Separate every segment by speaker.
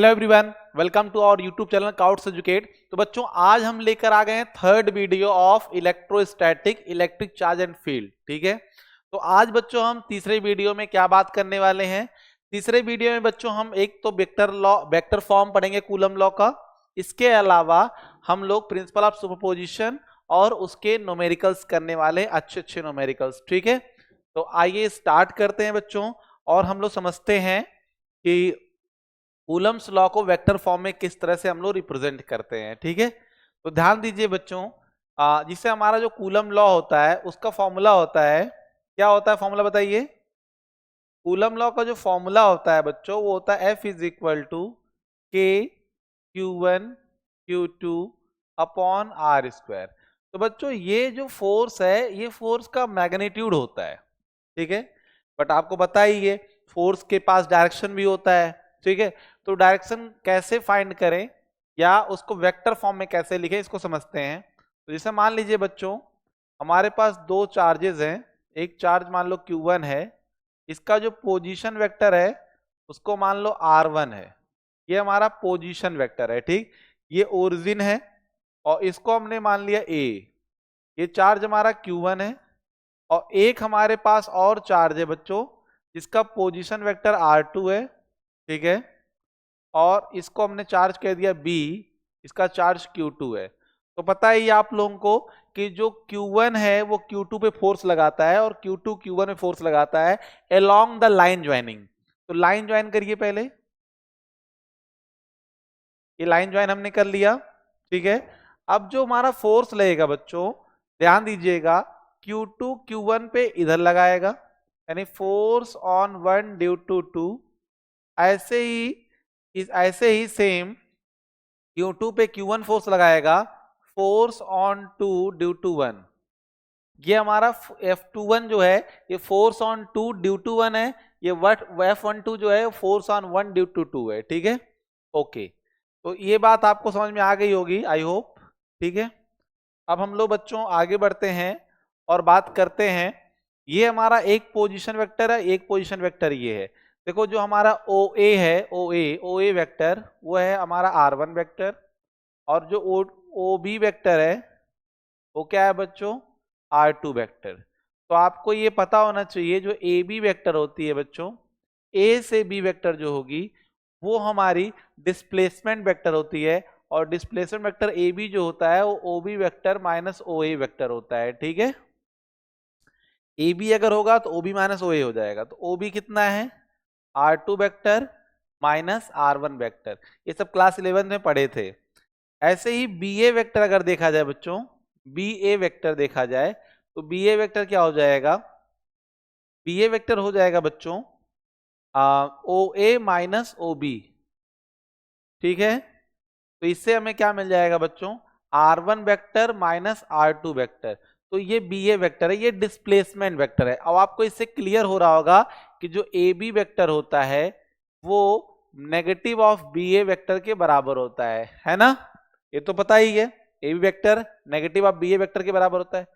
Speaker 1: Hello everyone, welcome to our YouTube channel Kauts educate. तो बच्चों आज हम लेकर आ गए हैं third video of electrostatic electric charge and field. ठीक है, तो आज बच्चों हम तीसरे वीडियो में क्या बात करने वाले हैं। तीसरे वीडियो में बच्चों हम एक तो वेक्टर फॉर्म पढ़ेंगे कूलम लॉ का। इसके अलावा हम लोग प्रिंसिपल ऑफ सुपरपोजिशन और उसके न्यूमेरिकल्स करने वाले, अच्छे अच्छे न्यूमेरिकल्स। ठीक है, तो आइए स्टार्ट करते हैं बच्चों। और हम लोग समझते हैं कि कूलम्स लॉ को वेक्टर फॉर्म में किस तरह से हम लोग रिप्रेजेंट करते हैं। ठीक है, तो ध्यान दीजिए बच्चों, जिससे हमारा जो कूलम लॉ होता है उसका फॉर्मूला होता है, क्या होता है फॉर्मूला बताइए। कूलम लॉ का जो फॉर्मूला होता है बच्चों वो होता है F इज इक्वल टू के Q1 Q2 upon are square. तो बच्चों ये जो फोर्स है ये फोर्स का मैग्नीट्यूड होता है। ठीक है, बट आपको पता ही है फोर्स के पास डायरेक्शन भी होता है। ठीक है, तो डायरेक्शन कैसे फाइंड करें या उसको वेक्टर फॉर्म में कैसे लिखें इसको समझते हैं। तो जैसे मान लीजिए बच्चों हमारे पास दो चार्जेस हैं, एक चार्ज मान लो Q1 है, इसका जो पोजीशन वेक्टर है उसको मान लो R1 है, ये हमारा पोजीशन वेक्टर है। ठीक, ये ओरिजिन है और इसको हमने मान लिया A। ये चार्ज हमारा Q1 है और एक हमारे पास और चार्ज है बच्चों जिसका पोजीशन वेक्टर R2 है। ठीक है, और इसको हमने चार्ज कह दिया B, इसका चार्ज Q2 है। तो पता ही आप लोगों को कि जो Q1 है वो Q2 पे फोर्स लगाता है और Q2 Q1 पे फोर्स लगाता है अलोंग द लाइन ज्वाइनिंग। तो लाइन ज्वाइन करिए पहले, ये लाइन ज्वाइन हमने कर लिया। ठीक है, अब जो हमारा फोर्स लगेगा बच्चों ध्यान दीजिएगा, Q2 Q1 पे इधर लगाएगा यानी force on one due to two. ऐसे ही सेम Q2 पे Q1 फोर्स लगाएगा force on two due to one. ये हमारा F21 जो है ये force on two due to one है, ये F12 जो है force on one due to two है। ठीक है, ओके, तो ये बात आपको समझ में आ गई होगी आई होप। ठीक है, अब हम लोग बच्चों आगे बढ़ते हैं और बात करते हैं। ये हमारा एक पोजीशन वेक्टर है, एक पोजीशन वेक्टर ये है। देखो जो हमारा OA है, OA वेक्टर वो है हमारा R1 वेक्टर, और जो OB वेक्टर है वो क्या है बच्चों, R2 वेक्टर। तो आपको ये पता होना चाहिए जो AB वेक्टर होती है बच्चों, A से B वेक्टर जो होगी वो हमारी डिस्प्लेसमेंट वेक्टर होती है, और डिस्प्लेसमेंट वेक्टर AB जो होता है वो OB vector minus OA vector होता है। ठीक है, AB अगर होगा तो OB माइनस OA हो जाएगा। तो OB कितना है, R2 vector minus R1 vector. ये सब क्लास 11 में पढ़े थे। ऐसे ही BA वेक्टर अगर देखा जाए बच्चों, BA वेक्टर देखा जाए तो BA वेक्टर क्या हो जाएगा, BA वेक्टर हो जाएगा बच्चों OA माइनस OB। ठीक है, तो इससे हमें क्या मिल जाएगा बच्चों, R1 vector minus R2 vector. तो ये BA वेक्टर है, ये डिस्प्लेसमेंट वेक्टर है। अब आपको इससे क्लियर हो रहा होगा कि जो AB वेक्टर होता है वो नेगेटिव ऑफ BA वेक्टर के बराबर होता है ना। ये तो पता ही है AB vector negative of BA vector के बराबर होता है।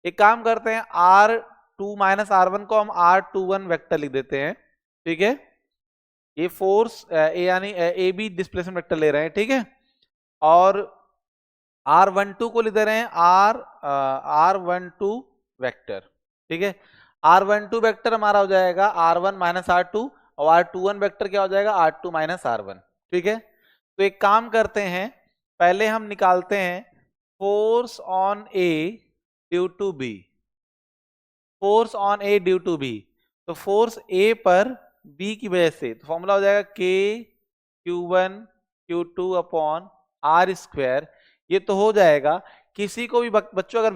Speaker 1: एक काम करते हैं R2 माइनस R1 को हम R21 वेक्टर लिख देते हैं। ठीक है, ये फोर्स यानी AB डिस्प्लेसमेंट वेक्टर ले रहे हैं। ठीक है, और R12 को लिख दे रहे हैं R12 वेक्टर। ठीक है, R12 वेक्टर हमारा हो जाएगा R1 माइनस R2 और R21 वेक्टर क्या हो जाएगा R2 माइनस R1। ठीक है, तो एक काम करते हैं, पहले हम निकालते हैं force on A due to B, force on A due to B। तो फोर्स A पर B की वजह से तो फॉर्मूला हो जाएगा K Q1 Q2 upon R square. ये तो हो जाएगा। किसी को भी बच्चों अगर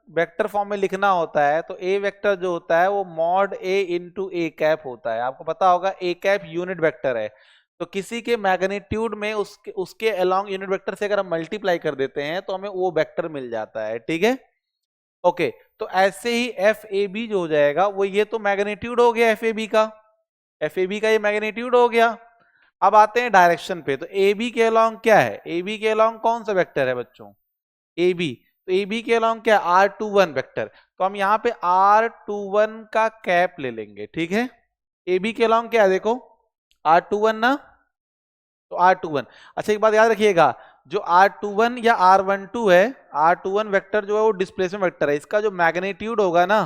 Speaker 1: वेक्टर फॉर्म में लिखना होता है तो A वेक्टर जो होता है वो mod A into A cap होता है। आपको पता होगा A कैप यूनिट वेक्टर है, तो किसी के मैग्नीट्यूड में उसके अलोंग यूनिट वेक्टर से अगर हम मल्टीप्लाई कर देते हैं तो हमें वो वेक्टर मिल जाता है। ठीक है, ओके, तो ऐसे ही FAB जो हो जाएगा वो ये तो मैग्नीट्यूड हो गया FAB का ये मैग्नीट्यूड हो गया। अब आते हैं डायरेक्शन पे, तो AB के अलोंग क्या है, AB के अलोंग कौन सा वेक्टर है बच्चों, AB। तो AB के अलोंग क्या है R21 वेक्टर, तो हम यहाँ पे R21 का कैप ले लेंगे। ठीक है, AB के अलोंग क्या है देखो R21 ना, तो R21। अच्छा एक बात याद रखिएगा, जो R21 या R12 है, R21 वेक्टर जो है वो डिस्प्लेसमेंट वेक्टर है, इसका जो मैग्नीट्यूड होगा ना,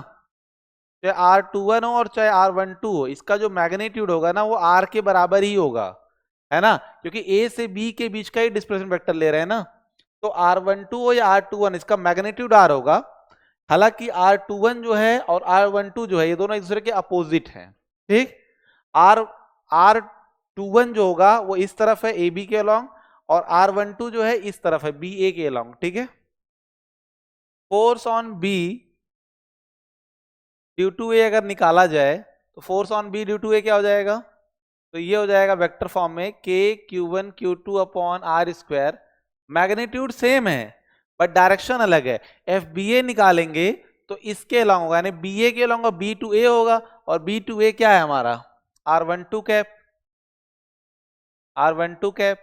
Speaker 1: चाहे R21 हो और चाहे R12 हो, इसका जो मैग्नीट्यूड होगा ना वो R के बराबर ही होगा, है ना, क्योंकि A से B के बीच का ही डिस्प्लेसमेंट वेक्टर ले रहे हैं ना। तो R12 हो या R21 इसका मैग्नीट्यूड R होगा। हालांकि R21 जो है और R12 जो है ये दोनों एक दूसरे के अपोजिट हैं, ठीक। R21 जो होगा वो इस तरफ है AB के अलोंग, और R12 जो है इस तरफ है BA के अलोंग, ठीक है। Force on B due to A अगर निकाला जाए तो force on B due to A क्या हो जाएगा, तो ये हो जाएगा वेक्टर फॉर्म में k q1 q2 upon are square. Magnitude same है बट डायरेक्शन अलग है। एफ बी ए निकालेंगे तो इसके अलॉन्ग होगा, यानी बी ए के अलॉन्ग बी टू ए होगा, और बी टू ए क्या है हमारा R12 कैप, R12 कैप,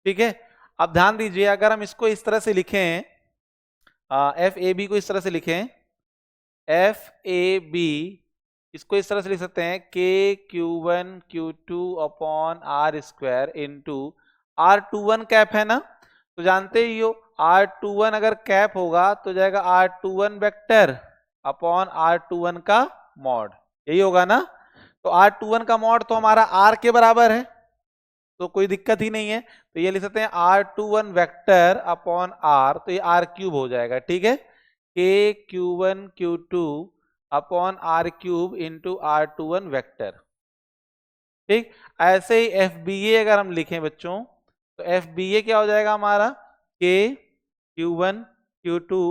Speaker 1: ठीक है। अब ध्यान दीजिए अगर हम इसको इस तरह से लिखें, एफ ए बी को इस तरह से लिखें, एफ ए बी इसको इस तरह से लिख सकते हैं k Q1 Q2 upon are square into R21 cap है ना, तो जानते ही हो R21 अगर कैप होगा तो जाएगा R21 वेक्टर अपॉन R21 का मॉड, यही होगा ना। तो R21 का मॉड तो हमारा R के बराबर है, तो कोई दिक्कत ही नहीं है, तो ये लिख सकते हैं R21 वेक्टर अपॉन R, तो ये R क्यूब हो जाएगा, ठीक है। के Q1 Q2 upon R cube into R21 vector, ठीक। ऐसे ही एफ बी ए अगर हम लिखें बच्चों, तो एफ बी ए क्या हो जाएगा हमारा के Q1 Q2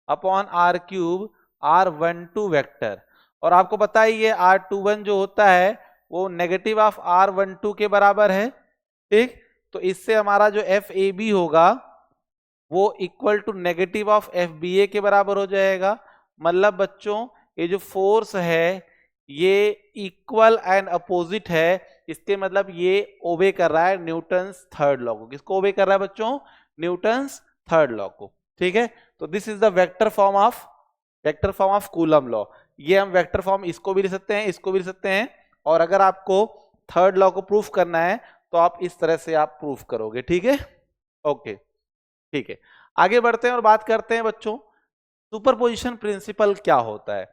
Speaker 1: upon R cube R12 vector, और आपको पता ही है R21 जो होता है वो नेगेटिव ऑफ R12 के बराबर है, ठीक। तो इससे हमारा जो एफ ए बी होगा वो equal to negative of F B A के बराबर हो जाएगा। मतलब बच्चों ये जो फोर्स है ये इक्वल एंड अपोजिट है, इसके मतलब ये ओबे कर रहा है न्यूटन्स थर्ड लॉ को। किसको ओबे कर रहा है बच्चों, न्यूटन्स थर्ड लॉ को, ठीक है। तो this is the vector form of coulomb law. ये हम वेक्टर फॉर्म इसको भी लिख सकते हैं, इसको भी लिख सकते हैं, और अगर आपको थर्ड लॉ को प्रूफ करना है तो आप इस तरह से आप प्रूफ करोगे, ठीक है। ओके ठीक है, आगे बढ़ते हैं और बात करते हैं बच्चों सुपरपोजिशन प्रिंसिपल क्या होता है।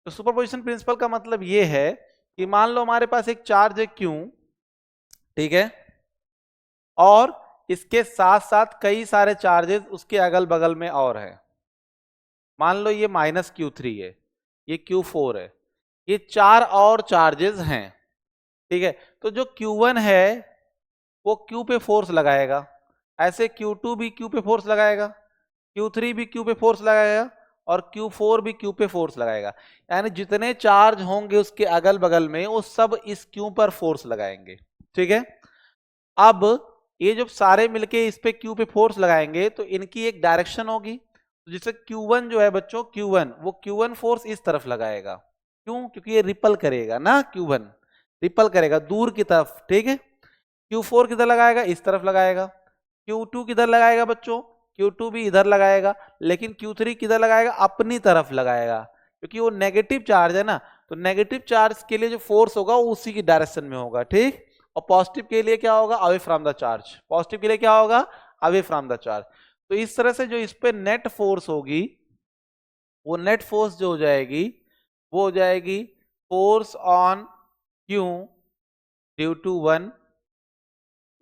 Speaker 1: तो सुपरपोजिशन प्रिंसिपल का मतलब ये है कि मान लो हमारे पास एक चार्ज है Q, ठीक है, और इसके साथ साथ कई सारे चार्जेस उसके अगल बगल में और हैं। मान लो ये -Q3 है, ये Q4 है, ये चार और चार्जेस हैं, ठीक है। तो जो Q1 है वो Q पे फोर्स लगाएगा, ऐसे Q2 भी Q पे फोर्स लगाएगा, Q3 भी Q पे फोर्स लगाएगा, और Q4 भी Q पे फोर्स लगाएगा। यानी जितने चार्ज होंगे उसके अगल बगल में वो सब इस Q पर फोर्स लगाएंगे, ठीक है। अब ये जब सारे मिलके इस पे Q पे फोर्स लगाएंगे तो इनकी एक डायरेक्शन होगी, तो जैसे Q1 जो है बच्चों, Q1 वो Q1 फोर्स इस तरफ लगाएगा, क्यों, क्योंकि ये रिपल करेगा ना, Q1 रिपल करेगा दूर की तरफ, ठीक है। Q4 किधर लगाएगा, इस तरफ लगाएगा। Q2 किधर लगाएगा बच्चों, Q2 भी इधर लगाएगा, लेकिन Q3 किधर लगाएगा, अपनी तरफ लगाएगा, क्योंकि वो नेगेटिव चार्ज है ना, तो नेगेटिव चार्ज के लिए जो फोर्स होगा वो उसी की डायरेक्शन में होगा, ठीक। और पॉजिटिव के लिए क्या होगा, away from the charge, positive के लिए क्या होगा, अवे फ्रॉम द चार्ज। तो इस तरह से जो इस पे नेट फोर्स होगी, वो नेट फोर्स जो हो जाएगी वो हो जाएगी force on Q due to 1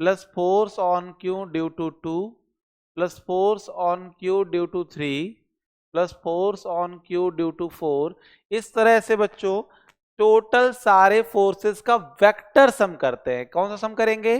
Speaker 1: plus force on Q due to 2 plus force on Q due to 3 plus force on Q due to 4। इस तरह से बच्चों टोटल सारे फोर्सेस का वेक्टर सम करते हैं। कौन सा सम करेंगे,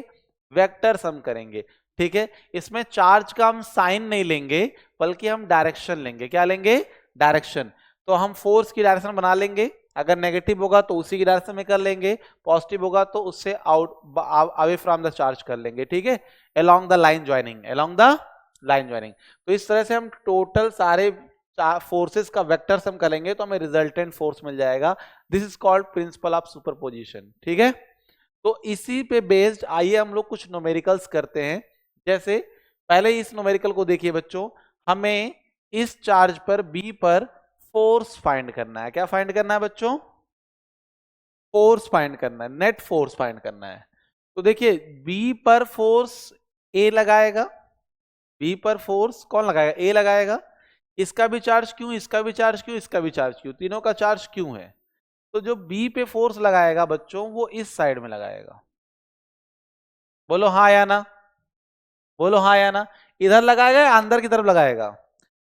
Speaker 1: वेक्टर सम करेंगे, ठीक है। इसमें चार्ज का हम साइन नहीं लेंगे बल्कि हम डायरेक्शन लेंगे। क्या लेंगे, डायरेक्शन। तो हम फोर्स की डायरेक्शन बना लेंगे, अगर नेगेटिव होगा तो उसी की डायरेक्शन में कर लेंगे, पॉजिटिव होगा तो उससे out away from the charge कर लेंगे, ठीक है, along the line joining, along the line joining. तो इस तरह से हम टोटल सारे फोर्सेस का वेक्टर सम करेंगे तो हमें रिजल्टेंट फोर्स मिल जाएगा। This is called principle of superposition, ठीक है। तो इसी पे बेस्ड आइए हम लोग कुछ न्यूमेरिकल्स करते हैं। जैसे पहले इस न्यूमेरिकल को देखिए बच्चों, हमें इस चार्ज पर B पर फोर्स फाइंड करना है। क्या फाइंड करना है बच्चों, फोर्स फाइंड करना है, नेट फोर्स फाइंड करना है। तो देखिए बी पर फोर्स ए लगाएगा, बी पर फोर्स कौन लगाएगा, ए लगाएगा, इसका भी चार्ज क्यों, इसका भी चार्ज क्यों, इसका भी चार्ज क्यों, तीनों का चार्ज क्यों है। तो जो बी पे फोर्स लगाएगा बच्चों वो इस साइड में लगाएगा। बोलो हाँ या ना, बोलो हाँ या ना। इधर लगाएगा या अंदर की तरफ लगाएगा।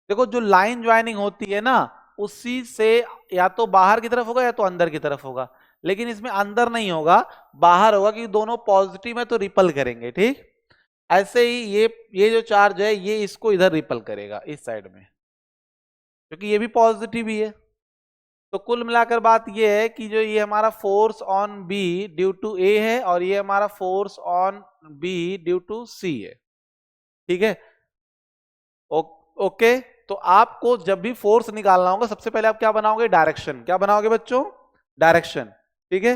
Speaker 1: देखो जो लाइन ज्वाइनिंग होती है ना उसी से या तो बाहर की तरफ होगा या तो अंदर की तरफ होगा, लेकिन इसमें अंदर नहीं होगा, बाहर होगा, क्योंकि दोनों पॉजिटिव है तो रिपल करेंगे। ठीक, ऐसे ही ये जो चार्ज है ये इसको इधर रिपल करेगा इस साइड में, क्योंकि ये भी पॉजिटिव ही है। तो कुल मिलाकर बात ये है कि जो ये हमारा force on B due to A है और ये हमारा force on B due to C है। ठीक है, ओके। तो आपको जब भी फोर्स निकालना होगा सबसे पहले आप क्या बनाओगे, डायरेक्शन। क्या बनाओगे बच्चों, डायरेक्शन। ठीक है,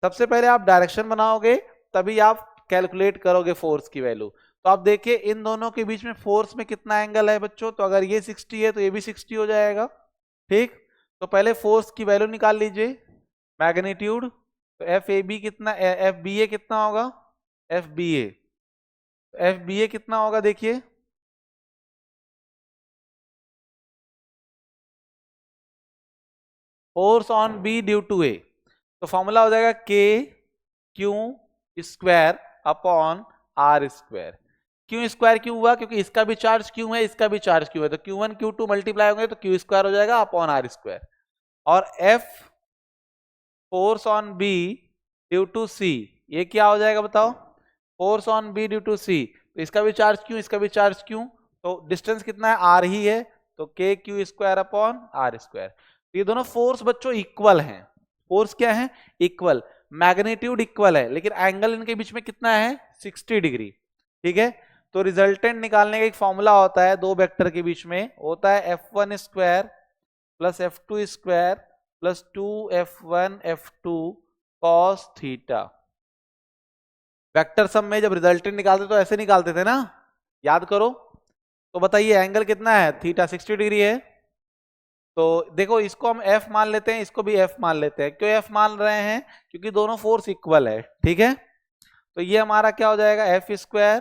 Speaker 1: सबसे पहले आप डायरेक्शन बनाओगे तभी आप कैलकुलेट करोगे फोर्स की वैल्यू। तो आप देखिए इन दोनों के बीच में फोर्स में कितना एंगल है बच्चों, तो अगर ये 60 है तो ये भी 60 हो जाएगा। ठीक, तो पहले फोर्स की वैल्यू निकाल लीजिए, मैग्नीट्यूड। तो एफ ए बी कितना, एफ बी ए कितना होगा, F B A, F B A कितना होगा देखिए, force on B due to A. तो फॉर्मूला हो जाएगा के Q square upon are square. Q square क्यों हुआ, क्योंकि इसका भी चार्ज क्यों है, इसका भी चार्ज क्यों है, तो Q1 Q2 मल्टीप्लाई होंगे तो क्यू स्क्वायर हो जाएगा अपॉन आर स्क्वायर। और F force on B due to C, ये क्या हो जाएगा बताओ, force on B due to C. तो इसका भी चार्ज क्यों, इसका भी चार्ज क्यों, तो डिस्टेंस कितना है, आर ही है, तो k Q square upon are square. तो ये दोनों फोर्स बच्चों इक्वल हैं, फोर्स क्या है, इक्वल, मैग्नीट्यूड इक्वल है, लेकिन एंगल इनके बीच में कितना है, 60 डिग्री। ठीक है, तो रिजल्टेंट निकालने का एक फॉर्मूला होता है दो वेक्टर के बीच में, होता है F1 square plus F2 square plus 2F1 F2 cos theta. Vector sum में जब रिजल्टेंट निकालते तो ऐसे निकालते थे ना, याद करो। तो बताइए एंगल कितना है, थीटा 60 डिग्री है। तो देखो इसको हम F मान लेते हैं, इसको भी F मान लेते हैं। क्यों F मान रहे हैं, क्योंकि दोनों फोर्स इक्वल है। ठीक है, तो ये हमारा क्या हो जाएगा, F square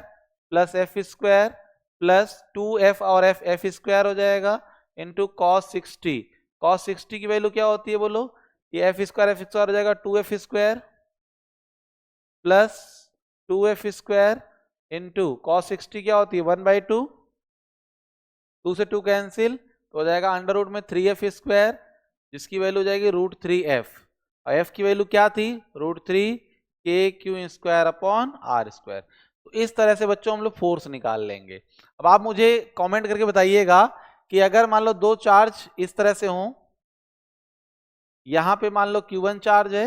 Speaker 1: plus F square plus 2F और एफ स्क्वायर हो जाएगा इंटू कॉस 60। कॉस 60 की वैल्यू क्या होती है बोलो, ये एफ स्क्वायर हो जाएगा 2F square plus 2F square into cos 60 क्या होती है 1/2, 2 से 2 कैंसिल, तो हो जाएगा अंडर रूट में 3F स्क्वायर, जिसकी वैल्यू हो जाएगी √3F। और F की वैल्यू क्या थी, √3 k Q square upon are square. तो इस तरह से बच्चों हम लोग फोर्स निकाल लेंगे। अब आप मुझे कमेंट करके बताइएगा कि अगर मान लो दो चार्ज इस तरह से हों, यहां पे मान लो Q1 चार्ज है,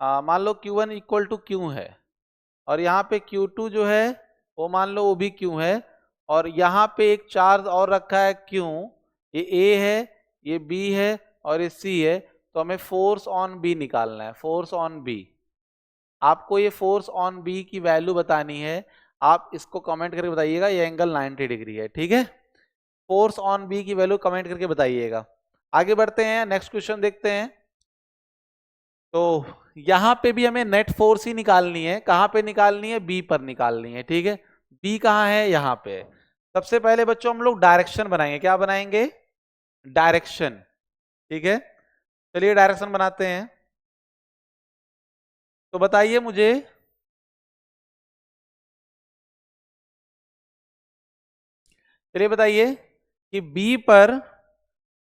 Speaker 1: मान लो Q1 इक्वल टू Q है, और यहाँ पे Q2 जो है वो मान लो वो भी Q है, और यहाँ पे एक चार्ज और रखा है Q, ये A है, ये B है और ये C है। तो हमें फोर्स ऑन B निकालना है, फोर्स ऑन B। आपको ये फोर्स ऑन बी की वैल्यू बतानी है, आप इसको कमेंट करके बताइएगा, ये एंगल 90 डिग्री है। ठीक है, फोर्स ऑन बी की वैल्यू कमेंट करके बताइएगा। आगे बढ़ते हैं, नेक्स्ट क्वेश्चन देखते हैं। तो यहां पे भी हमें नेट फोर्स ही निकालनी है, कहां पे निकालनी है, बी पर निकालनी है। ठीक है, बी कहां है, यहां पे। सबसे पहले बच्चों हम लोग डायरेक्शन बनाएंगे, क्या बनाएंगे, डायरेक्शन। ठीक है, चलिए डायरेक्शन बनाते हैं। तो बताइए मुझे, चलिए बताइए कि बी पर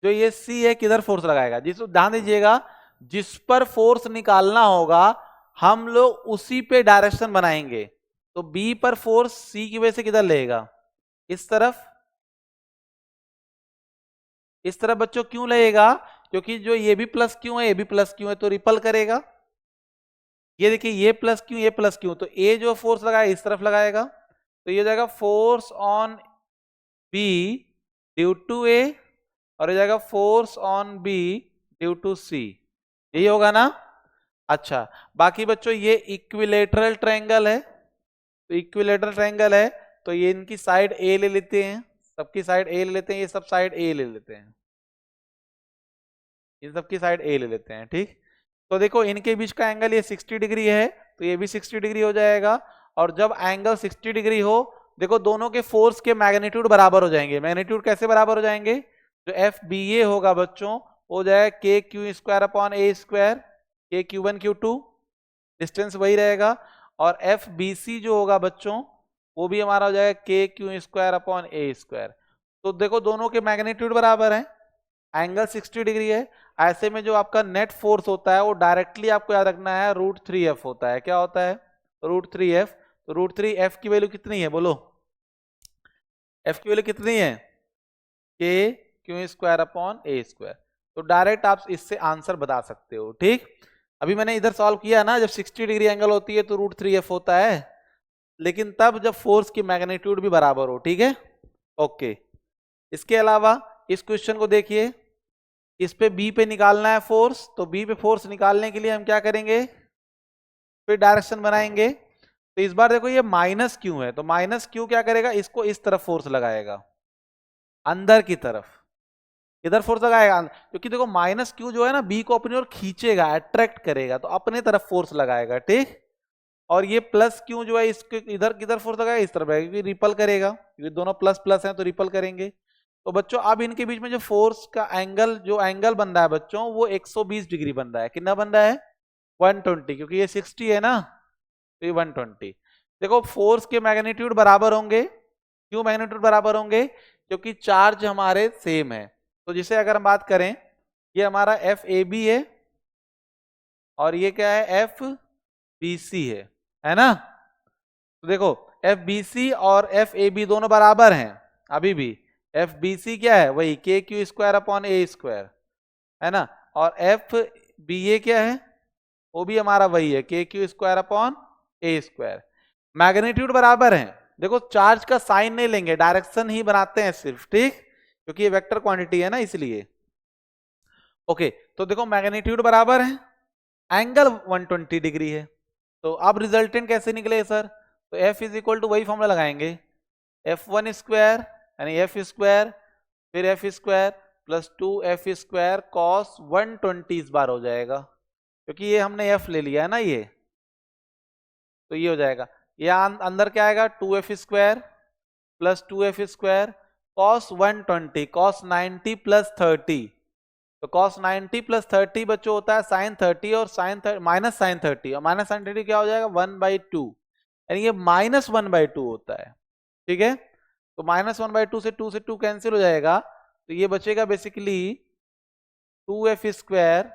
Speaker 1: जो ये सी है किधर फोर्स लगाएगा, जिस ध्यान दीजिएगा, जिस पर फोर्स निकालना होगा हम लोग उसी पे डायरेक्शन बनाएंगे। तो बी पर फोर्स सी की वजह से किधर लेगा, इस तरफ। इस तरफ बच्चों क्यों लगेगा, क्योंकि जो ये भी प्लस क्यों है, ये भी प्लस क्यों है, तो रिपल करेगा। ये देखिए ये प्लस क्यों, ये प्लस क्यों, तो ए जो फोर्स लगाएगा इस तरफ लगाएगा, तो ये जाएगा force on B due to A, और ये जाएगा force on B due to C, यही होगा ना। अच्छा, बाकी बच्चों ये इक्विलेटरल ट्रायंगल है, तो इक्विलेटरल ट्रायंगल है तो ये इनकी साइड ए ले लेते हैं, सबकी साइड ए ले लेते हैं, ये सब साइड ए ले लेते हैं, इन सबकी साइड ए ले लेते हैं। ठीक, तो देखो इनके बीच का एंगल ये 60 डिग्री है, तो ये भी 60 डिग्री हो जाएगा। और जब एंगल 60 डिग्री हो, देखो दोनों के फोर्स के मैग्नीट्यूड बराबर हो जाएंगे। मैग्नीट्यूड कैसे बराबर हो जाएंगे? जो एफ बी ए होगा बच्चों हो जाएगा के Q square upon a square, k q one q two, distance वही रहेगा। और एफ बी सी जो होगा बच्चों वो भी हमारा हो जाएगा के Q square upon a square. तो देखो दोनों के मैग्नीट्यूड बराबर हैं, एंगल 60 डिग्री है। ऐसे में जो आपका नेट फोर्स होता है वो डायरेक्टली आपको याद रखना है √3f होता है। क्या होता है? √3f। तो √3f की वैल्यू कितनी है बोलो? f की वैल्यू कितनी है? के Q square upon a square. तो डायरेक्ट आप इससे आंसर बता सकते हो। ठीक, अभी मैंने इधर सॉल्व किया ना, जब 60 डिग्री एंगल होती है तो √3f होता है, लेकिन तब जब फोर्स की मैग्नीट्यूड भी बराबर हो। ठीक है, ओके। इसके अलावा इस क्वेश्चन को देखिए, इस पे बी पे निकालना है फोर्स। तो बी पे फोर्स निकालने के लिए हम क्या करेंगे? फिर डायरेक्शन बनाएंगे। तो इस बार देखो ये माइनस क्यू है, तो माइनस क्यू क्या करेगा? इसको इस तरफ फोर्स लगाएगा, अंदर की तरफ। इधर फोर्स लगाएगा क्योंकि देखो माइनस क्यू जो है ना बी को अपनी ओर खींचेगा, अट्रैक्ट करेगा, तो अपने तरफ फोर्स लगाएगा। ठीक, और ये प्लस क्यू जो है इसके इधर किधर फोर्स लगाएगा? इस तरफ, क्योंकि रिपल करेगा, क्योंकि दोनों प्लस प्लस हैं तो रिपल करेंगे। तो बच्चों अब इनके बीच में जो फोर्स का एंगल जो एंगल बन रहा है बच्चों वो 120 डिग्री बन रहा है। कितना बन रहा है? 120, क्योंकि ये 60 है ना, तो ये 120। देखो फोर्स के मैग्नीट्यूड बराबर होंगे। क्यों मैग्नीट्यूड बराबर होंगे? क्योंकि चार्ज हमारे सेम है। तो जिसे अगर हम बात करें, ये हमारा एफ ए बी है और ये क्या है? एफ बी सी है ना? तो देखो एफ बी सी और एफ ए बी दोनों बराबर हैं अभी भी। एफ बी सी क्या है? वही के Q square upon a square, है ना? और एफ बी ए क्या है? वो भी हमारा वही है, के Q square upon a square. Magnitude बराबर है। देखो चार्ज का साइन नहीं लेंगे, डायरेक्शन ही बनाते हैं सिर्फ। ठीक, क्योंकि ये वेक्टर क्वांटिटी है ना, इसलिए। ओके, तो देखो मैग्नीट्यूड बराबर है, एंगल 120 डिग्री है। तो अब रिजल्टेंट कैसे निकले सर? तो एफ इज इक्वल टू वही फॉर्मूला लगाएंगे, एफ वन स्क्वायर यानी एफ स्क्वायर, फिर F square plus 2f square cos 120 इस बार हो जाएगा, क्योंकि ये हमने f ले लिया है ना ये, तो ये हो जाएगा। ये अंदर क्या आएगा? 2f square plus 2f square cos 120, cos 90 plus 30। तो कॉस 90 प्लस 30 बच्चों होता है साइन 30, और साइन माइनस साइन 30, और माइनस साइन 30 क्या हो जाएगा? 1/2, यानी ये -1/2 होता है। ठीक है, तो -1/2 से 2 कैंसिल हो जाएगा, तो ये बचेगा basically 2f square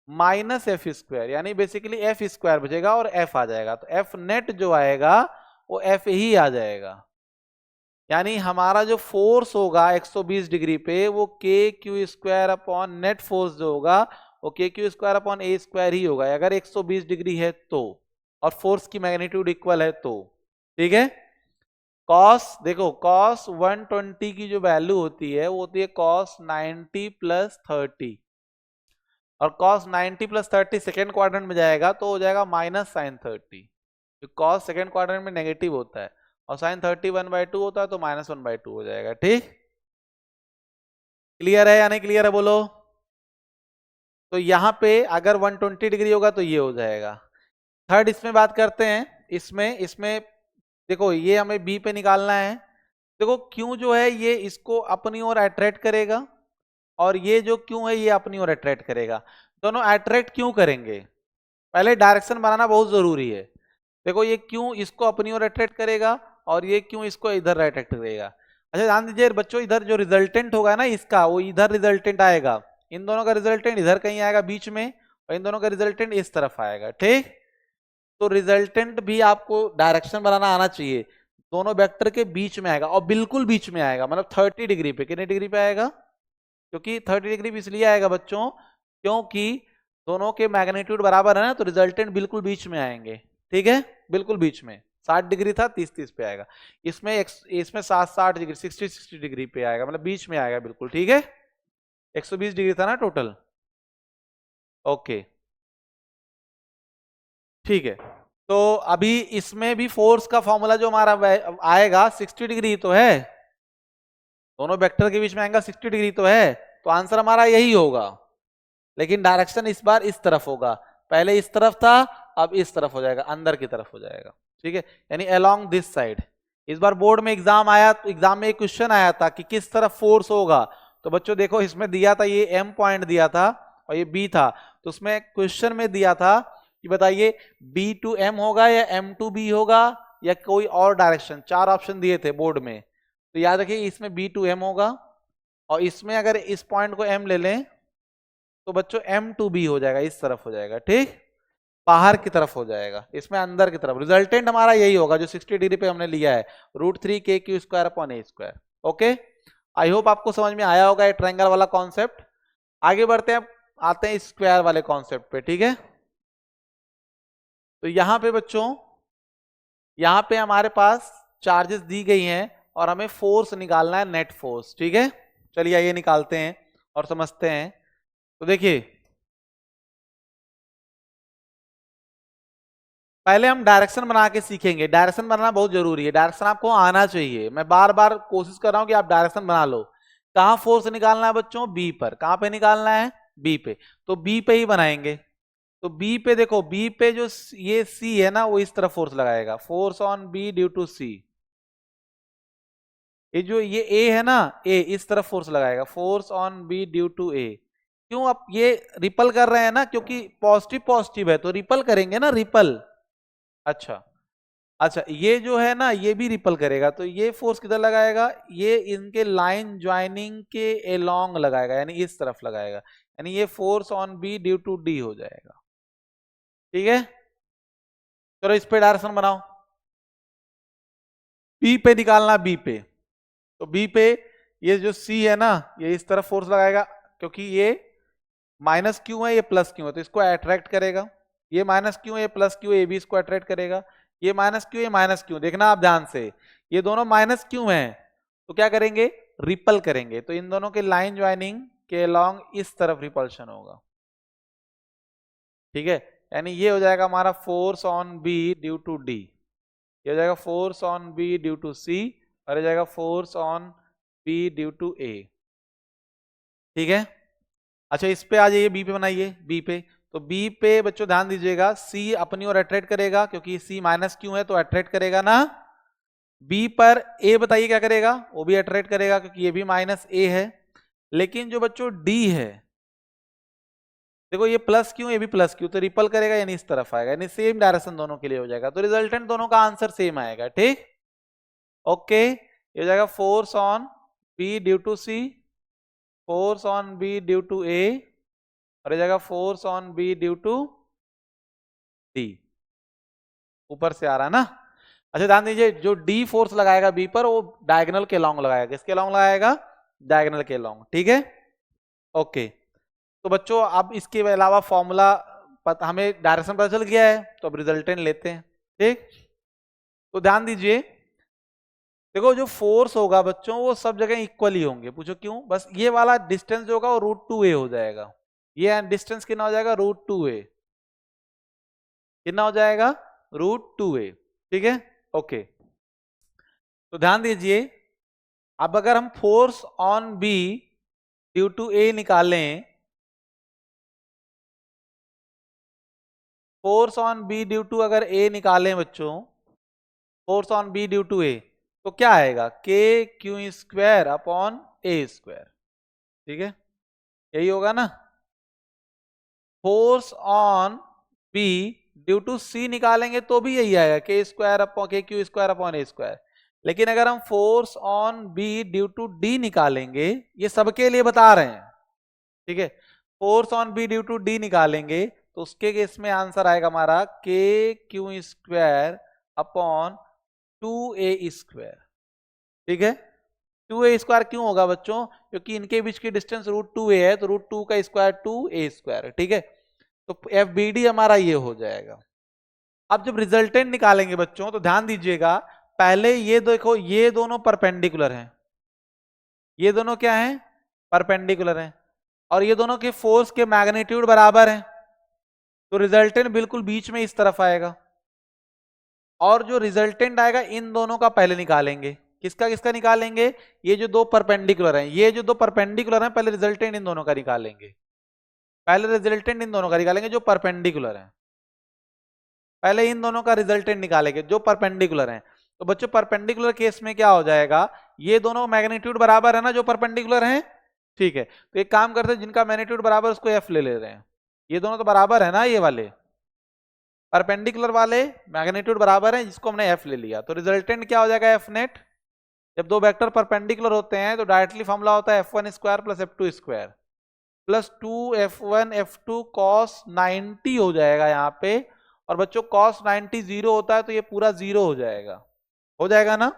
Speaker 1: minus F square, यानी बेसिकली एफ स्क्वायर बचेगा और एफ आ जाएगा। तो एफ नेट जो आएगा वो एफ ही आ जाएगा, यानी हमारा जो फोर्स होगा 120 डिग्री पे वो के Q square upon net force जो होगा वो के Q square upon a square ही होगा, अगर 120 डिग्री है तो, और फोर्स की मैग्नीट्यूड इक्वल है तो। ठीक है, कॉस देखो कॉस 120 की जो वैल्यू होती है वो होती है कॉस 90 प्लस 30, और cos 90 प्लस 30 सेकेंड क्वाड्रेंट में जाएगा तो हो जाएगा minus sine 30। cos second quadrant में नेगेटिव होता है और साइन 30 1/2 होता है तो -1/2 हो जाएगा। ठीक, क्लियर है या नहीं क्लियर है बोलो? तो यहां पे अगर 120 डिग्री होगा तो ये हो जाएगा। थर्ड इसमें बात करते हैं, इसमें देखो ये हमें बी पे निकालना है। देखो क्यों जो है ये इसको अपनी ओर अट्रैक्ट करेगा और ये जो क्यों है ये अपनी ओर अट्रैक्ट करेगा। दोनों अट्रैक्ट क्यों करेंगे? पहले डायरेक्शन बनाना बहुत जरूरी है। देखो ये क्यों इसको अपनी ओर अट्रैक्ट करेगा और ये क्यों इसको इधर अट्रैक्ट करेगा। अच्छा ध्यान दीजिए बच्चों, इधर जो रिजल्टेंट होगा ना इसका वो इधर रिजल्टेंट आएगा, इन दोनों का रिजल्टेंट इधर कहीं आएगा बीच में, और इन दोनों का रिजल्टेंट इस तरफ आएगा। ठीक, तो रिजल्टेंट भी आपको डायरेक्शन बनाना आना चाहिए, दोनों वेक्टर के बीच में आएगा और बिल्कुल बीच में आएगा, मतलब 30 डिग्री पे। कितने डिग्री पे आएगा? क्योंकि 30 डिग्री इसलिए आएगा बच्चों क्योंकि दोनों के मैग्नीट्यूड बराबर है ना, तो रिजल्टेंट बिल्कुल बीच में आएंगे। ठीक है, बिल्कुल बीच में। 60 डिग्री था 30 पे आएगा, इसमें 60 डिग्री 60 डिग्री पे आएगा, मतलब बीच में आएगा बिल्कुल। ठीक है, 120 डिग्री था ना टोटल। ओके ठीक है, तो अभी इसमें भी फोर्स का फॉर्मूला जो हमारा आएगा 60 डिग्री तो है, दोनों वेक्टर के बीच में एंगल 60 डिग्री तो है, तो आंसर हमारा यही होगा, लेकिन डायरेक्शन इस बार इस तरफ होगा। पहले इस तरफ था अब इस तरफ हो जाएगा, अंदर की तरफ हो जाएगा, ठीक है, यानी अलोंग दिस साइड। इस बार बोर्ड में एग्जाम आया, तो एग्जाम में एक क्वेश्चन आया था कि किस तरफ फोर्स होगा, तो बच्चों देखो इसमें दिया था ये एम पॉइंट दिया था और ये बी था, तो उसमें क्वेश्चन में दिया था कि बताइए बी टू एम होगा या एम टू बी होगा या कोई और डायरेक्शन, 4 ऑप्शन दिए थे बोर्ड में। तो याद रखिए इसमें बी टू एम होगा और इसमें अगर इस पॉइंट को एम ले लें तो बच्चों एम टू बी हो जाएगा, इस तरफ हो जाएगा, ठीक, बाहर की तरफ हो जाएगा, इसमें अंदर की तरफ। रिजल्टेंट हमारा यही होगा जो 60 डिग्री पे हमने लिया है, √3 k² / a²। Okay, I hope आपको समझ में आया होगा ये ट्रायंगल वाला कॉन्सेप्ट। आगे बढ़ते हैं, आते हैं स्क्वायर वाले कॉन्सेप्ट पे, ठीक है। तो यहां पे बच्चों, यहां पे हमारे पास चार्जेस दी गई हैं और हमें फोर्स निकालना है, नेट फोर्स, ठीक है। चलिए आइए निकालते हैं और समझते हैं। तो देखिए पहले हम डायरेक्शन बना के सीखेंगे, डायरेक्शन बनाना बहुत जरूरी है, डायरेक्शन आपको आना चाहिए, मैं बार बार कोशिश कर रहा हूं कि आप डायरेक्शन बना लो। कहां फोर्स निकालना है बच्चों, बी पर। कहां पे निकालना है, बी पे, तो बी पे ही बनाएंगे। तो बी पे देखो, बी पे जो ये सी है ना, वो इस तरफ फोर्स लगाएगा, force on B due to C. ये जो ये ए है ना, ए इस तरफ फोर्स लगाएगा, force on B due to A. क्यों, आप ये रिपल कर रहे हैं ना, क्योंकि पॉजिटिव पॉजिटिव है तो रिपल करेंगे ना, रिपल। अच्छा अच्छा, ये जो है ना ये भी रिपल करेगा, तो ये फोर्स किधर लगाएगा, ये इनके लाइन ज्वाइनिंग के एलोंग लगाएगा, यानी इस तरफ लगाएगा, यानी ये force on B due to D हो जाएगा, ठीक है। चलो इस पे डायरेक्शन बनाओ, बी पे निकालना, बी पे। तो बी पे ये जो सी है ना, ये इस तरफ फोर्स लगाएगा, क्योंकि ये माइनस क्यू है, ये प्लस क्यू है, तो इसको अट्रैक्ट करेगा। ये माइनस क्यू है, ये प्लस क्यू है, ये भी इसको अट्रैक्ट करेगा। ये माइनस क्यू, ये माइनस क्यू, देखना आप ध्यान से, ये दोनों माइनस क्यू हैं, तो क्या करेंगे, रिपल करेंगे, तो इन दोनों के लाइन ज्वाइनिंग के अलोंग इस तरफ रिपल्शन होगा, ठीक है। यानी ये हो जाएगा हमारा force on B due to D, ये हो जाएगा force on B due to C, और हो जाएगा force on B due to A, ठीक है। अच्छा इस पे आ जाइए, बी पे बनाइए, बी पे। तो बी पे बच्चों ध्यान दीजिएगा, सी अपनी ओर अट्रैक्ट करेगा, क्योंकि सी माइनस क्यू है तो अट्रैक्ट करेगा ना। बी पर ए बताइए क्या करेगा, वो भी अट्रैक्ट करेगा, क्योंकि ये भी माइनस ए है। लेकिन जो बच्चों डी है, देखो ये प्लस क्यू, ये भी प्लस क्यू, तो रिपल करेगा, यानी इस तरफ आएगा, यानी सेम डायरेक्शन दोनों के लिए हो जाएगा, तो रिजल्टेंट दोनों का आंसर सेम आएगा, ठीक। ओके, ये हो जाएगा force on B due to C, force on B due to A, और ये जाएगा force on B due to D. ऊपर से आ रहा है ना। अच्छा ध्यान दीजिए, जो डी फोर्स लगाएगा बी पर, वो डायगोनल के लॉन्ग लगाएगा, किसके लॉन्ग लगाएगा, डायगोनल के लॉन्ग, ठीक है। ओके, तो बच्चों अब इसके अलावा फॉर्मूला पता, हमें डायरेक्शन पता चल गया है, तो अब रिजल्टेंट लेते हैं, ठीक। तो ध्यान दीजिए, देखो जो फोर्स होगा बच्चों वो सब जगह इक्वल ही होंगे, पूछो क्यों, बस ये वाला डिस्टेंस जो होगा वो √2a हो जाएगा, ये डिस्टेंस कितना हो जाएगा, √2a, कितना हो जाएगा, √2a, ठीक है। ओके, तो ध्यान दीजिए, अब अगर हम force on B due to A निकालें, force on B due to अगर ए निकालें बच्चों, force on B due to A, तो क्या आएगा, k² / a², ठीक है, यही होगा ना। Force on B due to C निकालेंगे तो भी यही आएगा, k² / लेकिन अगर हम force on B due to D निकालेंगे, ये सबके लिए बता रहे हैं, ठीक है, force on B due to D निकालेंगे तो उसके केस में आंसर आएगा हमारा k²/2a², ठीक है। 2a² क्यों होगा बच्चों, क्योंकि इनके बीच की डिस्टेंस √2a है, तो √2 का स्क्वायर 2a², ठीक है। तो FBD हमारा ये हो जाएगा। अब जब रिजल्टेंट निकालेंगे बच्चों, तो ध्यान दीजिएगा, पहले ये देखो, ये दोनों परपेंडिकुलर हैं, ये दोनों क्या हैं, परपेंडिकुलर हैं, और ये दोनों के फोर्स के मैग्नीट्यूड बराबर हैं, तो रिजल्टेंट बिल्कुल बीच में इस तरफ आएगा, और जो रिजल्टेंट आएगा इन दोनों का पहले निकालेंगे, किसका किसका निकालेंगे, ये जो दो परपेंडिकुलर हैं, ये जो दो परपेंडिकुलर हैं, पहले रिजल्टेंट इन दोनों का निकालेंगे, पहले रिजल्टेंट इन दोनों का निकालेंगे जो परपेंडिकुलर हैं, पहले इन दोनों का रिजल्टेंट निकालेंगे जो परपेंडिकुलर हैं। तो बच्चों परपेंडिकुलर केस में क्या हो जाएगा, ये दोनों मैग्नीट्यूड बराबर है ना जो परपेंडिकुलर हैं, ठीक है। तो एक काम करते हैं, जिनका मैग्नीट्यूड बराबर उसको एफ ले रहे हैं। ये दोनों तो बराबर है ना, ये वाले परपेंडिकुलर वाले मैग्नीट्यूड बराबर है, जिसको हमने एफ ले लिया। तो रिजल्टेंट क्या हो जाएगा एफ नेट। जब दो वेक्टर परपेंडिकुलर होते हैं तो डायरेक्टली फॉर्मूला होता है F one square plus F two square plus 2f1 f2 cos 90 हो जाएगा यहाँ पे। और बच्चों cos 90 जीरो होता है तो ये पूरा जीरो हो जाएगा ना।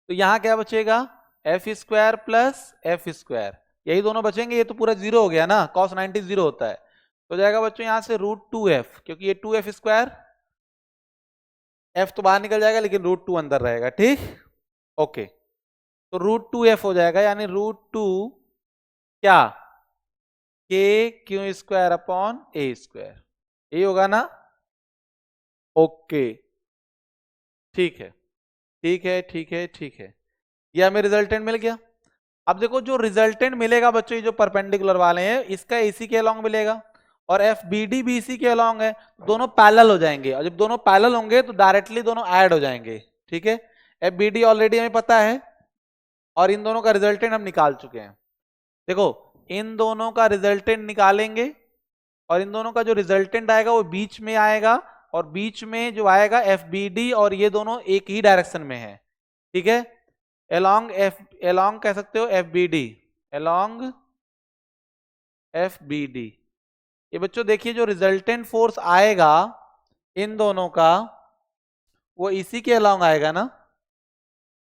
Speaker 1: तो यहाँ क्या बचेगा, F square plus F square, यही दोनों बचेंगे। ये तो पूरा जीरो हो गया ना, cos 90 जीरो होता है। तो जाएगा बच्चों यहाँ से √2f, क्योंकि ये 2f स्क्वायर, f तो बाहर निकल जाएगा लेकिन √2 अंदर रहेगा, ठीक। ओके, तो √2f हो जाएगा, यानी √2 क्या के Q square upon a square, यही होगा ना। ओके, ठीक है ठीक है ठीक है ठीक है, ये हमें रिजल्टेंट मिल गया। अब देखो जो रिजल्टेंट मिलेगा बच्चों, ये जो परपेंडिकुलर वाले हैं इसका इसी के अलोंग मिलेगा, और एफ बी डी भी इसी के अलोंग है, दोनों पैरेलल हो जाएंगे। और जब दोनों पैरेलल होंगे तो डायरेक्टली दोनों ऐड हो जाएंगे, ठीक है। एफ बी डी ऑलरेडी हमें पता है, और इन दोनों का रिजल्टेंट हम निकाल चुके हैं। देखो इन दोनों का रिजल्टेंट निकालेंगे, और इन दोनों का जो रिजल्टेंट आएगा वो बीच में आएगा, और बीच में जो आएगा एफ बी डी, और ये दोनों एक ही डायरेक्शन में है, ठीक है। एलोंग कह सकते हो F B D, along F B D. ये बच्चों देखिए जो रिजल्टेंट फोर्स आएगा इन दोनों का वो इसी के अलोंग आएगा ना।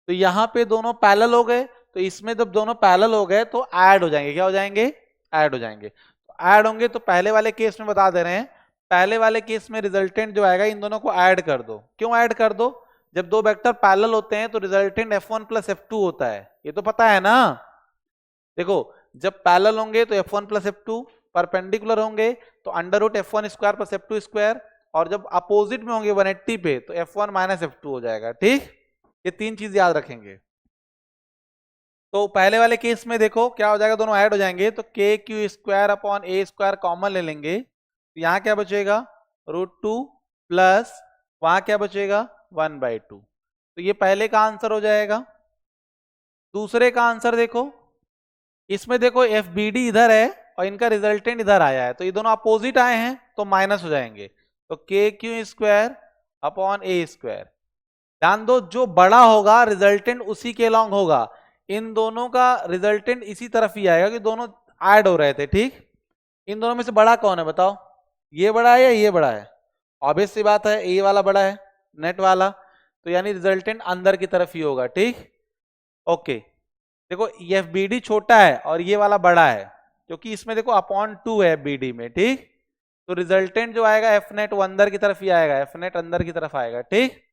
Speaker 1: तो यहां पे दोनों पैरेलल हो गए, तो इसमें जब दोनों पैरेलल हो गए तो ऐड हो जाएंगे। क्या हो जाएंगे, ऐड हो जाएंगे। तो ऐड होंगे, तो पहले वाले केस में बता दे रहे हैं, पहले वाले केस में रिजल्टेंट जो आएगा इन दोनों को ऐड कर दो। क्यों ऐड कर दो, जब दो वेक्टर पैरेलल होते हैं तो रिजल्टेंट f1 प्लस f2 होता है, ये तो पता है ना। देखो जब पैरेलल होंगे तो f1 प्लस f2, परपेंडिकुलर होंगे तो √f1 square plus f2 square, और जब अपोजिट में होंगे 180 पे तो f1 माइनस f2 हो जाएगा, ठीक। ये तीन चीज याद रखेंगे। तो पहले वाले केस में देखो क्या हो जाएगा, दोनों ऐड हो जाएंगे, तो k Q square upon a square common ले लेंगे, तो यहाँ क्या बचेगा √2 प्लस वहां क्या बचेगा 1/2। तो ये पहले का आंसर हो जाएगा। दूसरे का आंसर देखो, इसमें देखो एफ बी डी इधर है और इनका रिजल्टेंट इधर आया है, तो ये दोनों अपोजिट आए हैं तो माइनस हो जाएंगे। तो k Q square upon a square, ध्यान दो जो बड़ा होगा रिजल्टेंट उसी के लॉन्ग होगा। इन दोनों का रिजल्टेंट इसी तरफ ही आएगा कि दोनों ऐड हो रहे थे, ठीक। इन दोनों में से बड़ा कौन है बताओ, ये बड़ा है या ये बड़ा है। ऑब्वियस सी बात है ये वाला बड़ा है, नेट वाला, तो यानी रिजल्टेंट अंदर की तरफ ही होगा, ठीक। ओके, देखो एफ बी डी छोटा है और ये वाला बड़ा है, क्योंकि इसमें देखो अपॉन 2 है एफ बी डी में, ठीक। तो रिजल्टेंट जो आएगा एफ नेट वो अंदर की तरफ ही आएगा, एफ नेट अंदर की तरफ आएगा, ठीक।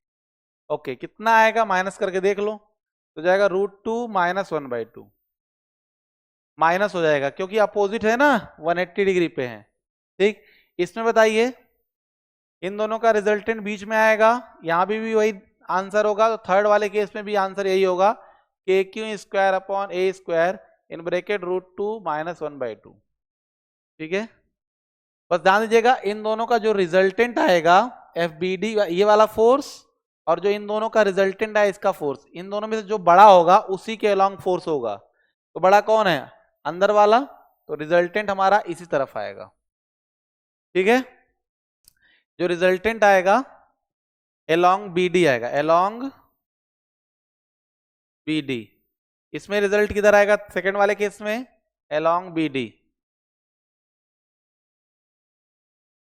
Speaker 1: ओके, कितना आएगा माइनस करके देख लो, तो जाएगा √2 माइनस 1/2, माइनस हो जाएगा क्योंकि अपोजिट है ना, 180 डिग्री पे है, ठीक। इसमें बताइए इन दोनों का रिजल्टेंट बीच में आएगा, यहां भी वही आंसर होगा। तो थर्ड वाले केस में भी आंसर यही होगा, के Q square upon a square in bracket √2 minus 1/2, ठीक है। बस ध्यान दीजिएगा इन दोनों का जो रिजल्टेंट आएगा एफ बी डी, ये वाला फोर्स, और जो इन दोनों का रिजल्टेंट है इसका फोर्स, इन दोनों में से जो बड़ा होगा उसी के अलोंग फोर्स होगा। तो बड़ा कौन है, अंदर वाला, तो रिजल्टेंट हमारा इसी तरफ आएगा, ठीक है। जो रिजल्टेंट आएगा अलोंग बी डी आएगा, अलोंग बी डी। इसमें रिजल्ट किधर आएगा, सेकंड वाले केस में अलोंग बी डी।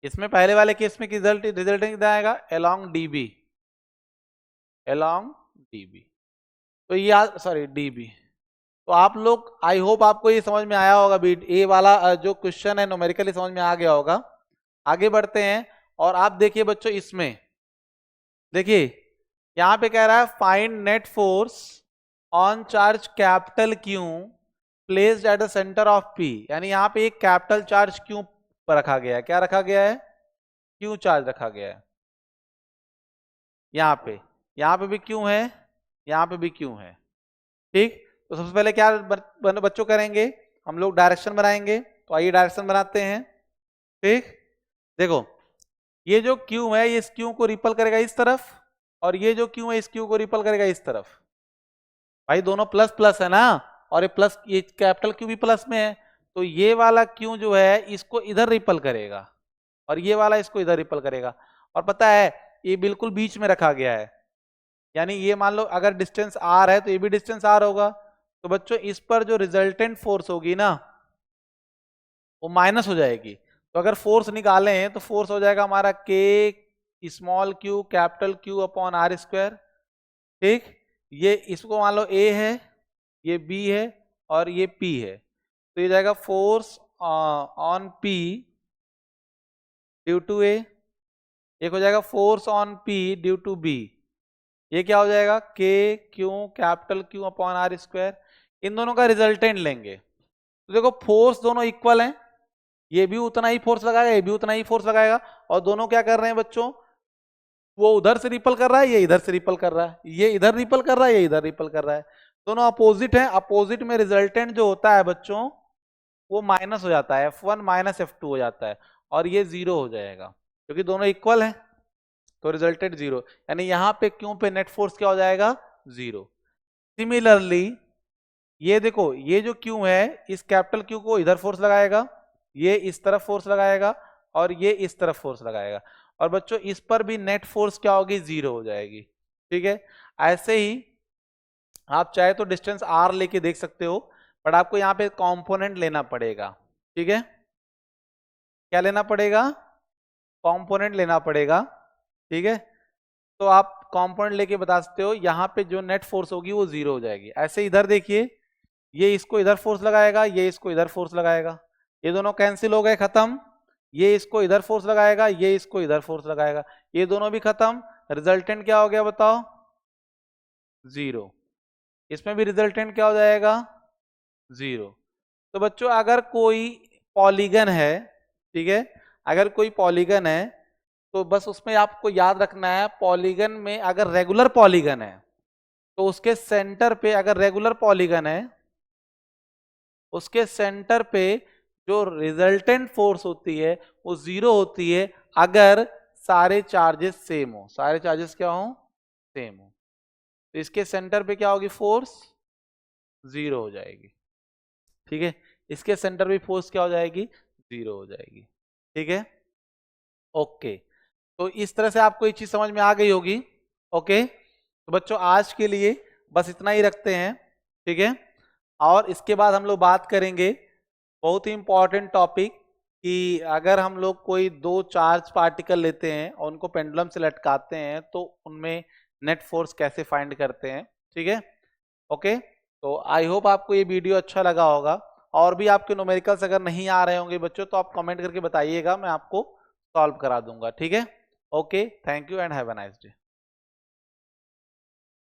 Speaker 1: इसमें पहले वाले केस में रिजल्टेंट किधर आएगा, along D B, along D B. तो ये सॉरी डी बी। तो आप लोग आई होप आपको ये समझ में आया होगा, बी ए वाला जो क्वेश्चन है न्यूमेरिकली समझ में आ गया होगा। आगे बढ़ते हैं, और आप देखिए बच्चों इसमें देखिए यहां पे कह रहा है find net force on charge capital Q placed at the centre of P. यानी यहाँ पे एक कैपिटल चार्ज क्यू पर रखा गया है, क्या रखा गया है, क्यू चार्ज रखा गया है। यहाँ पे भी क्यू है, यहाँ पे भी क्यू है, ठीक। तो सबसे पहले क्या बच्चों करेंगे, हम लोग डायरेक्शन बनाएंगे। तो आइए डायरेक्शन बनाते हैं, ठीक। देखो ये जो Q है ये इस Q को रिपल करेगा इस तरफ, और ये जो Q है इस Q को रिपल करेगा इस तरफ। भाई दोनों प्लस प्लस है ना, और ये प्लस, ये कैपिटल Q भी प्लस में है, तो ये वाला Q जो है इसको इधर रिपल करेगा और ये वाला इसको इधर रिपल करेगा। और पता है ये बिल्कुल बीच में रखा गया है, यानी ये मान लो अगर डिस्टेंस R है तो ये भी डिस्टेंस R होगा। तो बच्चों इस पर जो रिजल्टेंट फोर्स होगी ना वो माइनस हो जाएगी। तो अगर फोर्स निकालें तो फोर्स हो जाएगा हमारा K small q capital Q upon R square. ठीक, ये इसको मान लो A है, ये B है और ये P है, तो ये जाएगा force on P due to A, एक हो जाएगा force on P due to B, ये क्या हो जाएगा K Q capital Q upon R square. इन दोनों का रिजल्टेंट लेंगे तो देखो फोर्स दोनों इक्वल हैं, ये भी उतना ही फोर्स लगाएगा ये भी उतना ही फोर्स लगाएगा, और दोनों क्या कर रहे हैं बच्चों, वो उधर से रिपल कर रहा है ये इधर से रिपल कर रहा है, ये इधर रिपल कर रहा है ये इधर रिपल कर रहा है, दोनों अपोजिट हैं। अपोजिट में रिजल्टेंट जो होता है बच्चों वो माइनस हो जाता है, F1 माइनस F2 हो जाता है, और ये जीरो हो जाएगा क्योंकि दोनों इक्वल हैं, तो रिजल्टेंट जीरो, यानी यहाँ पे क्यों पे नेट फोर्स क्या हो जाएगा जीरो। सिमिलरली ये देखो ये जो Q है इस कैपिटल Q को इधर फोर्स लगाएगा, ये इस तरफ फोर्स लगाएगा और ये इस तरफ फोर्स लगाएगा, और बच्चों इस पर भी नेट फोर्स क्या होगी जीरो हो जाएगी। ठीक है, ऐसे ही आप चाहे तो डिस्टेंस R लेके देख सकते हो, बट आपको यहाँ पे कंपोनेंट लेना पड़ेगा। ठीक है, क्या लेना पड़ेगा, कंपोनेंट लेना पड़ेगा। ठीक है, तो आप कंपोनेंट लेके बता सकते हो यहाँ पे जो नेट फोर्स होगी वो जीरो हो जाएगी। ऐसे इधर देखिए ये इसको इधर फोर्स लगाएगा ये इसको इधर फोर्स लगाएगा, ये दोनों कैंसिल हो गए खत्म, ये इसको इधर फोर्स लगाएगा ये इसको इधर फोर्स लगाएगा, ये दोनों भी खत्म, रिजल्टेंट क्या हो गया बताओ जीरो। इसमें भी रिजल्टेंट क्या हो जाएगा जीरो। तो बच्चों अगर कोई पॉलीगन है, ठीक है, अगर कोई पॉलीगन है तो बस उसमें आपको याद रखना है पॉलीगन में अगर रेगुलर पॉलीगन है तो उसके सेंटर पे, अगर रेगुलर पॉलीगन है उसके सेंटर पे जो रिजल्टेंट फोर्स होती है वो जीरो होती है अगर सारे चार्जेस सेम हो, सारे चार्जेस क्या हो सेम हो, तो इसके सेंटर पे क्या होगी फोर्स जीरो हो जाएगी। ठीक है, इसके सेंटर पे फोर्स क्या हो जाएगी जीरो हो जाएगी। ठीक है, ओके, तो इस तरह से आपको एक चीज समझ में आ गई होगी। ओके, तो बच्चों आज के लिए बस इतना ही रखते हैं। ठीक है, और इसके बाद हम लोग बात करेंगे बहुत ही इंपॉर्टेंट टॉपिक कि अगर हम लोग कोई दो चार्ज पार्टिकल लेते हैं और उनको पेंडुलम से लटकाते हैं तो उनमें नेट फोर्स कैसे फाइंड करते हैं। ठीक है, ओके, तो आई होप आपको ये वीडियो अच्छा लगा होगा, और भी आपके न्यूमेरिकल्स अगर नहीं आ रहे होंगे बच्चों तो आप कमेंट करके बताइएगा, मैं आपको सॉल्व करा दूंगा। ठीक है, okay, thank you and have a nice day.